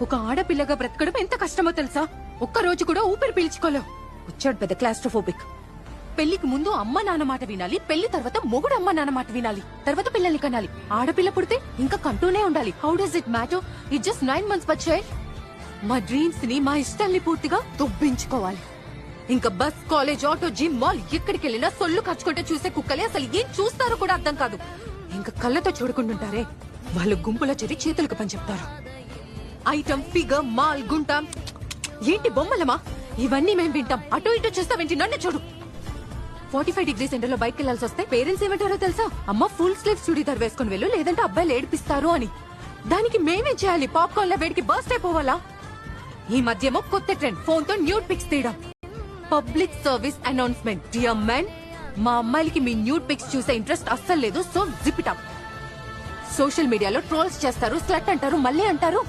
ఒక ఆడపిల్లగా బ్రతకడం ఎంత కష్టమో తెలుసా? ఒక్క రోజు కూడా ఊపిరి పీల్చుకోలేవు. వచ్చాడు పెద్ద క్లాస్ట్రోఫోబిక్. పెళ్లికి ముందు అమ్మ నాన్న మాట వినాలి, పెళ్లి తర్వాత మొగుడు అమ్మ నాన్న మాట వినాలి, తర్వాత పిల్లల్ని కనాలి. ఆడపిల్ల పుడితే ఇంకా కంటూనే ఉండాలి. How does it matter? It just 9 months బచ్చే. మా డ్రీమ్స్ ని, మా ఇష్టాల్ని పూర్తిగా దొబ్బించుకోవాలి. ఇంకా bus, college, auto, gym, mall ఎక్కడికి వెళ్ళినా సొల్లు ఖర్చుకుంటే చూసే కుక్కలే అసలు ఏం చూస్తారో కూడా అర్థం కాదు. ఇంకా కళ్ళతో చూడకుంటుంటారే, వాళ్ళు గుంపులో చేరి చేతులకు పని చెప్తారు. ఐటమ్, ఫిగర్, మాల్, గుంట ఏంటి బొమ్మలమా? ఇవన్నీ మేం వింటాం. అటు ఇటు చూస్తావేంటి? నన్ను చూడు. 45 degrees ఎండలో బయటకు వెళ్లాల్సి వస్తే పేరెంట్స్ ఏమంటారో తెలుసా? అమ్మ ఫుల్ స్లీవ్స్ చుడీదార్ వేసుకుని వెళ్ళు, లేదంటే అబ్బాయిలు ఏడిపిస్తారు అని. దానికి మేమేం చేయాలి? పాప్కార్న్ లా వేడికి బర్స్ట్ అయిపోవాలా? ఈ మధ్యేమో కొత్త ట్రెండ్, ఫోన్ తో న్యూడ్ పిక్స్ తీయడం. Public service announcement. Dear men, మా అమ్మాయిలకి మీ న్యూడ్ పిక్స్ చూసే ఇంట్రెస్ట్ అస్సలు లేదు. So zip it up. Social మీడియాలో ట్రోల్స్ చేస్తారు, స్లట్ అంటారు, మళ్ళీ అంటారు.